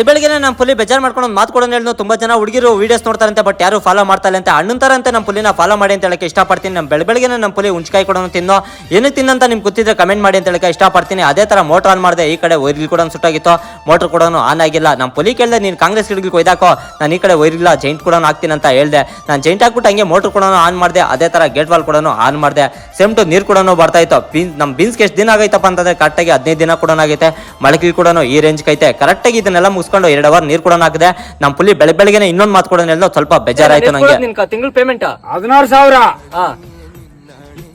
ಬೆಳಗ್ಗೆ ನಮ್ಮ ಪುಲಿ ಬೇಜಾರು ಮಾಡ್ಕೊಂಡು ಒಂದು ಮಾತು ಕೊಡೋಣ ಹೇಳಿ ತುಂಬಾ ಜನ ಹುಡುಗಿರು ವಿಡಿಯೋಸ್ ನೋಡ್ತಾರಂತೆ ಬಟ್ ಯಾರು ಫಾಲೋ ಮಾಡ್ತಾ ಇಲ್ಲ ಅಂತ ಅಣ್ಣನ ತರ ಅಂತ ನಮ್ಮ ಪುಲಿನ ಫಾಲೋ ಮಾಡಿ ಅಂತ ಹೇಳಕ್ಕೆ ಇಷ್ಟಪಡ್ತೀನಿ. ನಮ್ಮ ಬೆಳಗ್ಗೆ ನಮ್ಮ ಪುಲಿ ಉಂಚ್ಕಾಯಿ ಕೊಡೋನು ತಿನ್ನೋ ಏನಕ್ಕೆ ತಿನ್ನಂತ ನಿಮ್ಗೆ ಗೊತ್ತಿದ್ರೆ ಕಮೆಂಟ್ ಮಾಡಿ ಅಂತ ಹೇಳಕ್ಕೆ ಇಷ್ಟಪಡ್ತೀನಿ. ಅದೇ ತರ ಮೋಟರ್ ಆನ್ ಮಾಡಿದೆ, ಈ ಕಡೆ ವೈರ್ಗಳು ಕೂಡ ಸುಟ್ಟಾಗಿತ್ತು, ಮೋಟರ್ ಕೂಡ ಆನ್ ಆಗಿಲ್ಲ. ನಮ್ಮ ಪುಲಿ ಕೇಳಿದೆ ನೀನು ಕಾಂಗ್ರೆಸ್ ಗಿಡಗಳಿಗೆ ಒಯ್ದಾಕೋ, ನಾನು ಈ ಕಡೆ ವೈರ್ಗಿಲ್ಲ ಜೈಂಟ್ ಕೂಡ ಹಾಕ್ತೀನಿ ಅಂತ ಹೇಳಿದೆ. ನಾನು ಜೈಂಟ್ ಹಾಕ್ಬಿಟ್ಟು ಹಂಗೆ ಮೋಟರ್ ಕೂಡ ಆನ್ ಮಾಡಿದೆ, ಅದೇ ತರ ಗೇಟ್ ವಾಲ್ ಕೂಡ ಆನ್ ಮಾಡಿದೆ. ಸೇಮ್ ಟು ನೀರು ಕೂಡ ಬರ್ತಾ ಇತ್ತು. ನಮ್ಮ ಬೀನ್ಸ್ಗೆ ಎಷ್ಟು ದಿನ ಆಗೈತಪ್ಪ ಅಂತಂದ್ರೆ ಕರೆಕ್ಟಾಗಿ 15 ದಿನ ಕೂಡ ಆಗೈತೆ. ಮೊಳಕೆ ಕೂಡ ಈ ರೇಂಜ್ ಐತೆ. ಕರೆಕ್ಟಾಗಿ ಇದನ್ನೆಲ್ಲ ಮುಗಿಸ್ಕೊಂಡು 2 ಅವರ್ ನೀರು ಕೂಡ ಹಾಕಿದೆ. ನಮ್ಮ ಪುಲಿ ಬೆಳಗ್ಗೆ ಇನ್ನೊಂದು ಮಾತು ಕೂಡ ಸ್ವಲ್ಪ ಬೇಜಾರಾಯ್ತು ನಂಗೆ. ತಿಂಗಳು ಪೇಮೆಂಟ್ 16,000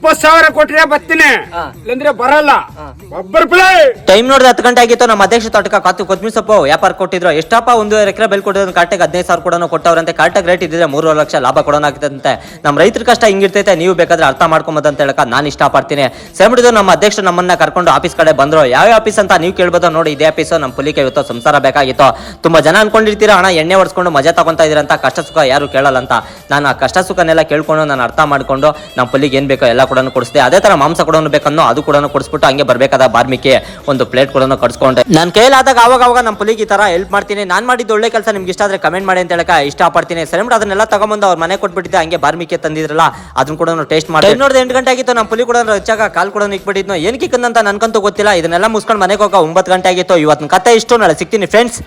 20,000 ಕೊಟ್ರೆ ಬರ್ತೀನಿ, ಇಲ್ಲಂದ್ರೆ ಬರಲ್ಲ. ಟೈಮ್ ನೋಡಿದ್ರೆ 10 ಗಂಟೆ ಆಗಿತ್ತು. ನಮ್ಮ ಅಧ್ಯಕ್ಷ ತೋಟಕ ಕೊತ್ತಂಬರಿ ಸೊಪ್ಪು ವ್ಯಾಪಾರ ಕೊಟ್ಟಿದ್ರು. ಎಷ್ಟಪ್ಪ 1 ಎಕರೆ ಬೆಲೆ ಕೊಟ್ಟಿದ್ರು, ಕರೆಕ್ಟಾಗಿ 15,000 ಕೂಡ ಕೊಟ್ಟವ್ರಂತೆ. ಕರೆಕ್ಟಾಗಿ ರೇಟ್ ಇದ್ದಿದ್ರೆ 3 ಲಕ್ಷ ಲಾಭ ಕೊಡೋಣ ಆಗ್ತದಂತೆ. ನಮ್ಮ ರೈತರ ಕಷ್ಟ ಹಿಂಗಿರ್ತೈತೆ, ನೀವು ಬೇಕಾದ್ರೆ ಅರ್ಥ ಮಾಡ್ಕೊಂಬದು ಅಂತ ಹೇಳಕ ನಾನು ಇಷ್ಟಪಡ್ತೀನಿ. ಸೇಮಿಡಿದು ನಮ್ಮ ಅಧ್ಯಕ್ಷ ನಮ್ಮನ್ನ ಕರ್ಕೊಂಡು ಆಫೀಸ್ ಕಡೆ ಬಂದ್ರು. ಯಾವ ಆಫೀಸ್ ಅಂತ ನೀವು ಕೇಳ್ಬೋದು. ನೋಡಿ ಇದೇ ಆಫೀಸ್. ನಮ್ಮ ಪುಲಿಕೆ ಇವತ್ತು ಸಂಸಾರ ಬೇಕಾಗಿತ್ತು. ತುಂಬಾ ಜನ ಅನ್ಕೊಂಡಿರ್ತೀರಾ ಅಣ್ಣ ಎಣ್ಣೆ ಹೊಡ್ಸ್ಕೊಂಡು ಮಜಾ ತಗೊಂತಾ ಇದೀರ ಅಂತ, ಕಷ್ಟ ಸುಖ ಯಾರು ಕೇಳಲ್ಲ ಅಂತ. ನಾನು ಆ ಕಷ್ಟ ಸುಖನೆಲ್ಲ ಕೇಳ್ಕೊಂಡು ನಾನು ಅರ್ಥ ಮಾಡ್ಕೊಂಡು ನಮ್ಮ ಪುಲಿಗೆ ಏನ್ ಬೇಕೋ ಎಲ್ಲ ಕೂಡ ಕೊಡಿಸಿದೆ. ಅದೇ ತರ ಮಾಂಸ ಕೂಡ ಬೇಕನ್ನೋ ಅದು ಕೂಡ ಕೊಡಿಸ್ಬಿಟ್ಟು ಹಂಗೆ ಬರ್ಬೇಕಾದ ಬಾರ್ಮಿಕೆ ಒಂದು ಪ್ಲೇಟ್ ಕೂಡ ಕಟ್ಸ್ಕೊಂಡೆ. ನಾನು ಕೈಲಾದಾಗ ಅವಾಗ ನಮ್ಮ ಪುಲಿಗೆ ಈ ತರ ಹೆಲ್ಪ್ ಮಾಡ್ತೀನಿ. ನಾನು ಮಾಡಿದ್ದು ಒಳ್ಳೆ ಕೆಲಸ ನಿಮ್ಗೆ ಇಷ್ಟ ಆದ್ರೆ ಕಮೆಂಟ್ ಮಾಡಿ ಅಂತ ಹೇಳಕ ಇಷ್ಟಪಡ್ತೀನಿ. ಸರಿ ಅದನ್ನೆಲ್ಲ ತಗೊಂಬಂದು ಅವ್ರ ಮನೆ ಕೊಟ್ಬಿಟ್ಟಿದ್ದೆ. ಹಂಗೆ ಬಾರ್ಮಿಕೆ ತಂದಿದ್ರಲ್ಲ ಅದನ್ನ ಕೂಡ ಟೇಸ್ಟ್ ಮಾಡಿ ನೋಡಿದ್ರೆ 8 ಗಂಟೆ ಆಗಿತ್ತು. ನಮ್ಮ ಪುಲಿ ಕೂಡ ರಚ್ಚಾಗ ಕಾಲ್ ಕೂಡ ಇಕ್ಬಿಟ್ಟಿದ್ನು. ಏನಕ್ಕೆ ಅಂತ ನನ್ಕಂತೂ ಗೊತ್ತಿಲ್ಲ. ಇದನ್ನೆಲ್ಲ ಮುಗಿಸ್ಕೊಂಡು ಮನೆಗೆ ಹೋಗ 9 ಗಂಟೆ ಆಗಿತ್ತು. ಇವತ್ತಿನ ಕತೆ ಇಷ್ಟು, ನಾಳೆ ಸಿಗ್ತೀನಿ ಫ್ರೆಂಡ್ಸ್.